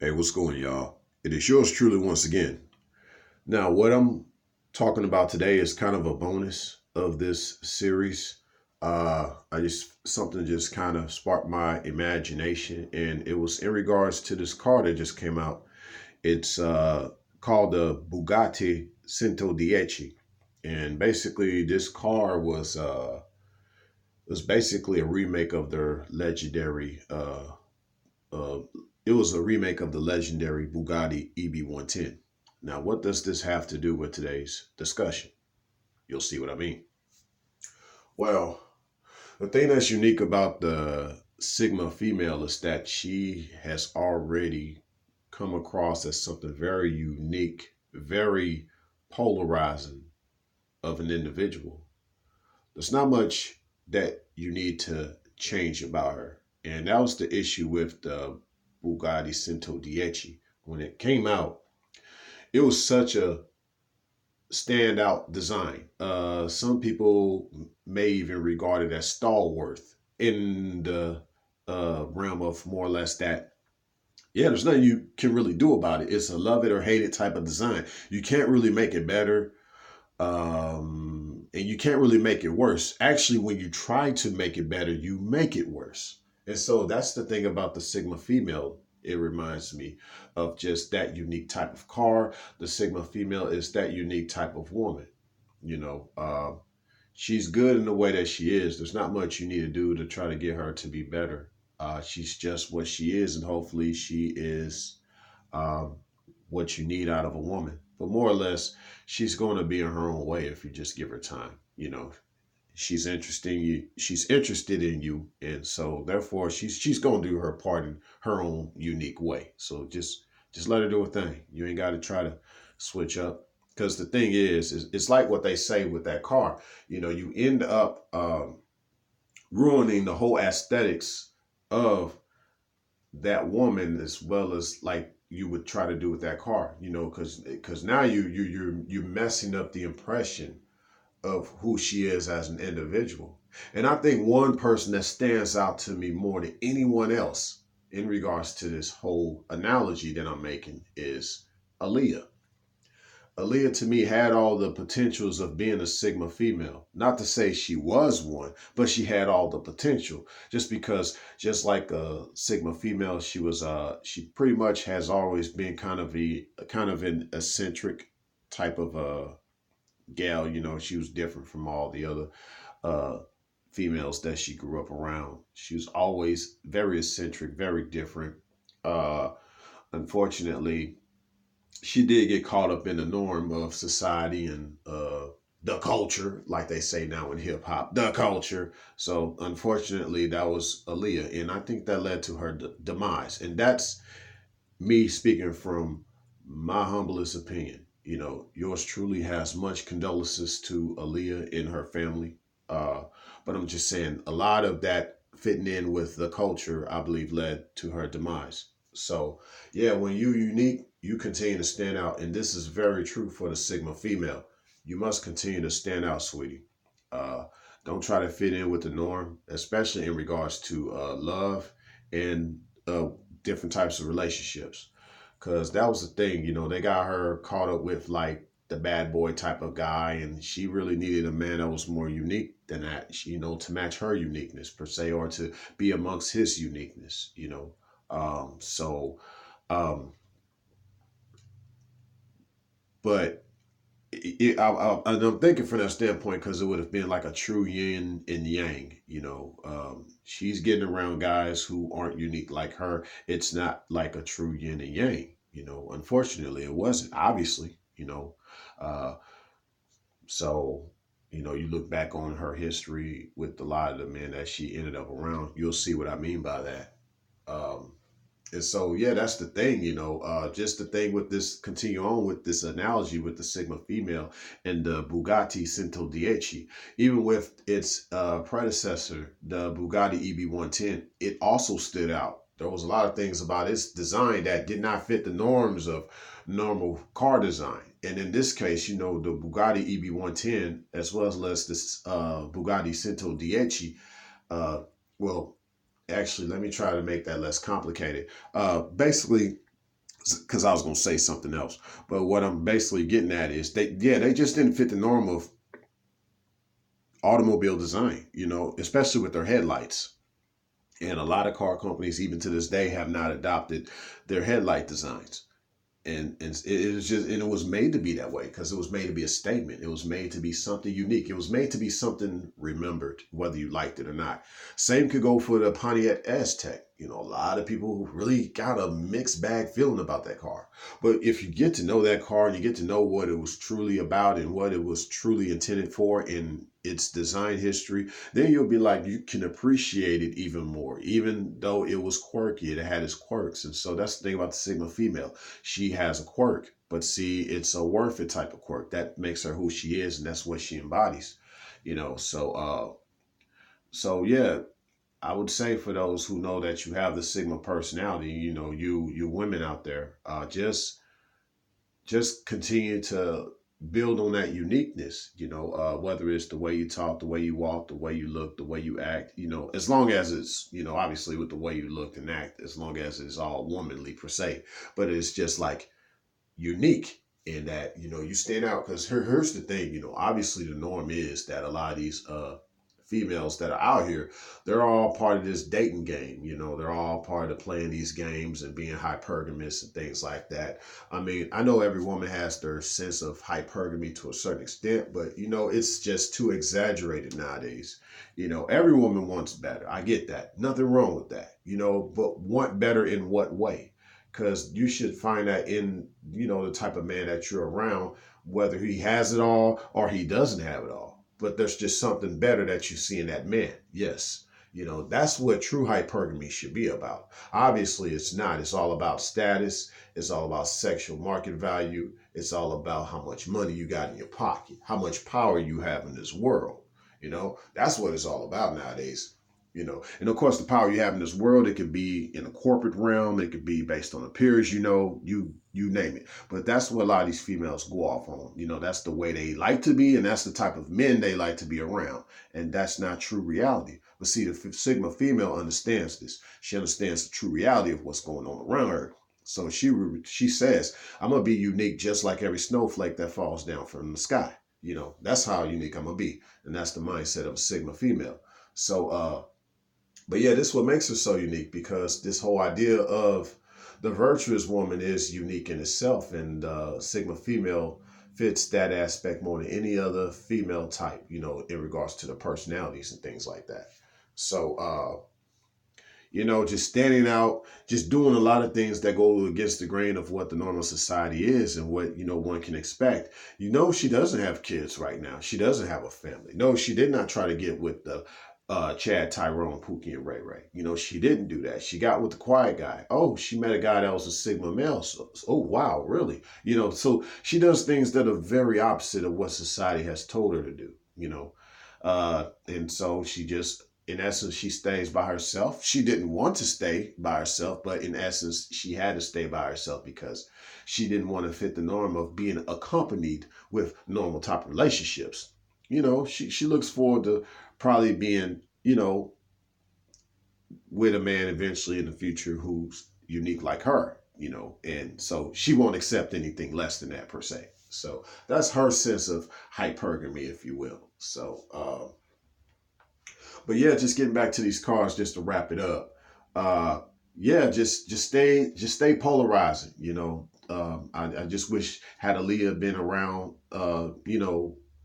Hey, what's going, y'all? It is yours truly once again. Now, what I'm talking about today is kind of a bonus of this series. I just something just kind of sparked my imagination, and it was in regards to this car that just came out. It's called the Bugatti Cinto Dieci, and basically, this car was basically a remake of their legendary uh, it was a remake of the legendary Bugatti EB110. Now, what does this have to do with today's discussion? You'll see what I mean. Well, the thing that's unique about the Sigma female is that she has already come across as something very unique, very polarizing of an individual. There's not much that you need to change about her. And that was the issue with the Bugatti Cinto Dieci. When it came out, it was such a standout design. Some people may even regard it as stalwart in the realm of more or less that. Yeah, there's nothing you can really do about it. It's a love it or hate it type of design. You can't really make it better, and you can't really make it worse. Actually, when you try to make it better, you make it worse. And so that's the thing about the Sigma female. It reminds me of just that unique type of car. The Sigma female is that unique type of woman. You know, she's good in the way that she is. There's not much you need to do to try to get her to be better. She's just what she is, and hopefully, she is um, what you need out of a woman. But more or less, she's going to be in her own way if you just give her time. You know, she's interesting. She's interested in you, and so therefore, she's going to do her part in her own unique way. So just let her do her thing. You ain't got to try to switch up. Because the thing is it's like what they say with that car. You know, you end up ruining the whole aesthetics of that woman as well as like you would try to do with that car, you know, because now you're messing up the impression of who she is as an individual. And I think one person that stands out to me more than anyone else in regards to this whole analogy that I'm making is Aaliyah. Aaliyah to me had all the potentials of being a Sigma female. Not to say she was one, but she had all the potential. Just because, just like a Sigma female, she pretty much has always been kind of an eccentric type of gal. You know, she was different from all the other uh, females that she grew up around. She was always very eccentric, very different. Uh, Unfortunately, she did get caught up in the norm of society and the culture, like they say now in hip hop, the culture. So unfortunately, that was Aaliyah, and I think that led to her demise. And that's me speaking from my humblest opinion. You know, yours truly has much condolences to Aaliyah and her family. Uh, but I'm just saying, a lot of that fitting in with the culture, I believe, led to her demise. So, yeah, when you unique, you continue to stand out, and this is very true for the Sigma female. You must continue to stand out, sweetie. Uh, don't try to fit in with the norm, especially in regards to love and different types of relationships. Cause that was the thing, you know, they got her caught up with like the bad boy type of guy, and she really needed a man that was more unique than that, you know, to match her uniqueness per se, or to be amongst his uniqueness, you know. Um, so, um, but and I'm thinking from that standpoint because it would have been like a true yin and yang, you know. She's getting around guys who aren't unique like her. It's not like a true yin and yang, you know. Unfortunately, it wasn't, obviously, you know. Uh, so, you know, you look back on her history with a lot of the men that she ended up around, you'll see what I mean by that. Um, and so, yeah, that's the thing, you know, just the thing with this, continue on with this analogy with the Sigma female and the Bugatti Cinto Dieci, even with its predecessor, the Bugatti EB110, it also stood out. There was a lot of things about its design that did not fit the norms of normal car design. And in this case, you know, the Bugatti EB110, as well as this Bugatti Cinto Dieci, well, actually, let me try to make that less complicated. Basically, because I was going to say something else. But what I'm basically getting at is they just didn't fit the norm of automobile design, especially with their headlights. And a lot of car companies, even to this day, have not adopted their headlight designs. And it was just, and it was made to be that way because it was made to be a statement. It was made to be something unique. It was made to be something remembered, whether you liked it or not. Same could go for the Pontiac Aztec. A lot of people really got a mixed bag feeling about that car. But if you get to know that car and you get to know what it was truly about and what it was truly intended for in its design history, then you'll be like, you can appreciate it even more, even though it was quirky. It had its quirks. And so that's the thing about the Sigma female. She has a quirk, but see, it's a worth it type of quirk that makes her who she is, and that's what she embodies. So yeah, I would say for those who know that you have the Sigma personality, you women out there, just continue to build on that uniqueness, whether it's the way you talk, the way you walk, the way you look, the way you act, as long as it's, obviously with the way you look and act, as long as it's all womanly per se, but it's just like unique in that, you stand out. Because here's the thing, obviously the norm is that a lot of these females that are out here, they're all part of this dating game. They're all part of playing these games and being hypergamous and things like that. I mean, I know every woman has their sense of hypergamy to a certain extent, but it's just too exaggerated nowadays. Every woman wants better. I get that. Nothing wrong with that. But want better in what way? Because you should find that in the type of man that you're around, whether he has it all or he doesn't have it all, but there's just something better that you see in that man. Yes, that's what true hypergamy should be about. Obviously it's not. It's all about status. It's all about sexual market value. It's all about how much money you got in your pocket, how much power you have in this world. That's what it's all about nowadays. And of course the power you have in this world, it could be in a corporate realm, it could be based on a peers, you name it. But that's what a lot of these females go off on. That's the way they like to be, and that's the type of men they like to be around. And that's not true reality. But see, the Sigma female understands this. She understands the true reality of what's going on around her. So she says, I'm gonna be unique just like every snowflake that falls down from the sky. That's how unique I'm gonna be. And that's the mindset of a Sigma female. So but yeah, this is what makes her so unique, because this whole idea of the virtuous woman is unique in itself, and Sigma female fits that aspect more than any other female type, in regards to the personalities and things like that. So, just standing out, just doing a lot of things that go against the grain of what the normal society is and what, one can expect. She doesn't have kids right now. She doesn't have a family. No, she did not try to get with the Chad, Tyrone, Pookie, and Ray Ray. She didn't do that. She got with the quiet guy. Oh, she met a guy that was a Sigma male. So, oh, wow, really? So she does things that are very opposite of what society has told her to do, and so she just, in essence, she stays by herself. She didn't want to stay by herself, but in essence, she had to stay by herself because she didn't want to fit the norm of being accompanied with normal type of relationships. She looks forward to probably being, with a man eventually in the future who's unique like her, and so she won't accept anything less than that per se. So that's her sense of hypergamy, if you will. So, but yeah, just getting back to these cars, just to wrap it up. Uh, yeah, just stay polarizing. I just wish had Aaliyah been around.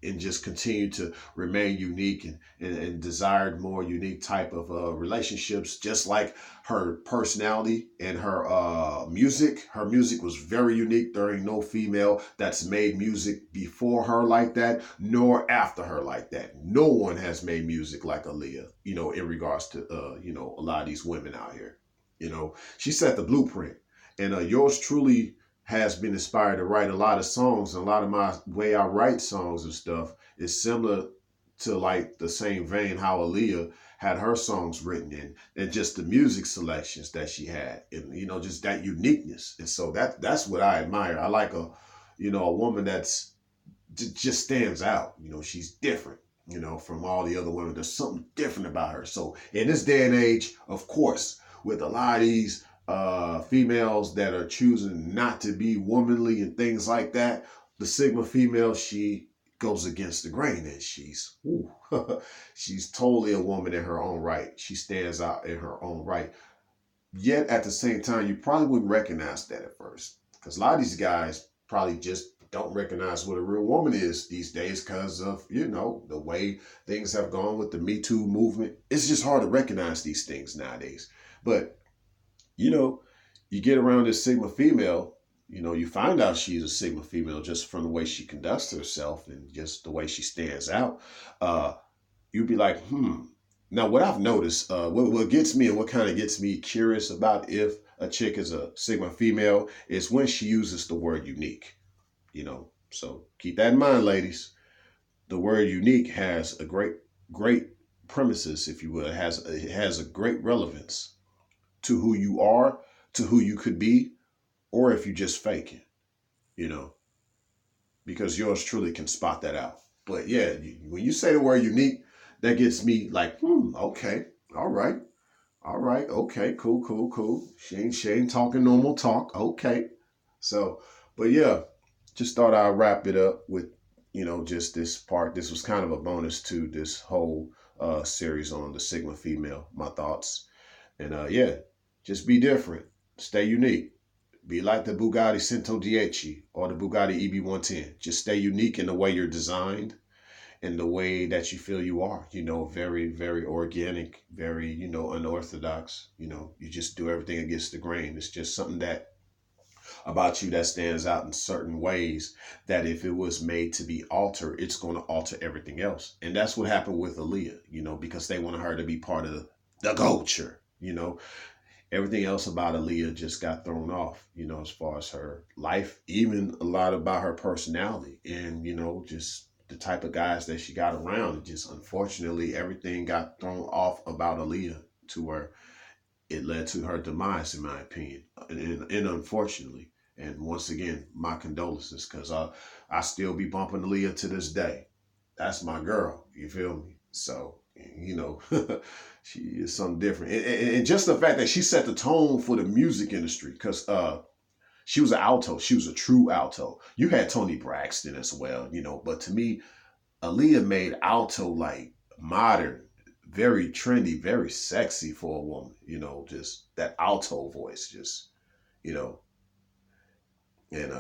And just continue to remain unique and desired more unique type of relationships, just like her personality and her music. Her music was very unique. There ain't no female that's made music before her like that, nor after her like that. No one has made music like Aaliyah, in regards to, a lot of these women out here. She set the blueprint. And yours truly has been inspired to write a lot of songs, and a lot of my way I write songs and stuff is similar to like the same vein how Aaliyah had her songs written in, and just the music selections that she had, and just that uniqueness. And so that's what I admire. I like a woman that's just stands out. She's different. From all the other women, there's something different about her. So in this day and age, of course, with a lot of these females that are choosing not to be womanly and things like that. The Sigma female, she goes against the grain, and she's ooh, she's totally a woman in her own right. She stands out in her own right. Yet at the same time, you probably wouldn't recognize that at first, because a lot of these guys probably just don't recognize what a real woman is these days because of, the way things have gone with the Me Too movement. It's just hard to recognize these things nowadays. But you know, you get around this Sigma female, you find out she's a Sigma female just from the way she conducts herself and just the way she stands out. Uh, you'd be like, hmm. Now, what I've noticed, what gets me and what kind of gets me curious about if a chick is a Sigma female is when she uses the word unique, So keep that in mind, ladies. The word unique has a great premises, if you will. It has a great relevance to who you are, to who you could be, or if you just fake it, you know, because yours truly can spot that out. But yeah, when you say the word unique, that gets me like, okay, all right, okay, cool. She ain't talking normal talk, okay. So, but yeah, just thought I'd wrap it up with, just this part. This was kind of a bonus to this whole series on the Sigma female, my thoughts. And yeah, just be different, stay unique. Be like the Bugatti Cinto 10 or the Bugatti EB110. Just stay unique in the way you're designed and the way that you feel you are. Very, very organic, very, unorthodox. You just do everything against the grain. It's just something that about you that stands out in certain ways that if it was made to be altered, it's going to alter everything else. And that's what happened with Aaliyah, because they wanted her to be part of the culture. Everything else about Aaliyah just got thrown off, as far as her life, even a lot about her personality and, just the type of guys that she got around. It just, unfortunately, everything got thrown off about Aaliyah to where it led to her demise, in my opinion, and unfortunately. And once again, my condolences, because I still be bumping Aaliyah to this day. That's my girl. You feel me? So, she is something different. And just the fact that she set the tone for the music industry, because she was an alto. She was a true alto. You had Toni Braxton as well, but to me, Aaliyah made alto like modern, very trendy, very sexy for a woman, just that alto voice, just, you know, and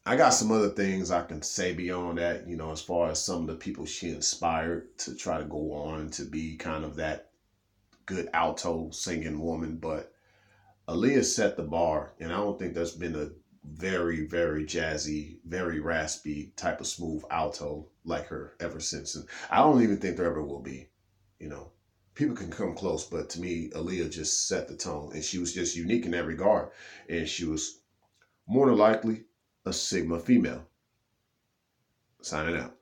I got some other things I can say beyond that, as far as some of the people she inspired to try to go on to be kind of that good alto singing woman. But Aaliyah set the bar, and I don't think there's been a very, very jazzy, very raspy type of smooth alto like her ever since. And I don't even think there ever will be. You know, People can come close, but to me, Aaliyah just set the tone, and she was just unique in that regard. And she was more than likely a Sigma female. Signing out.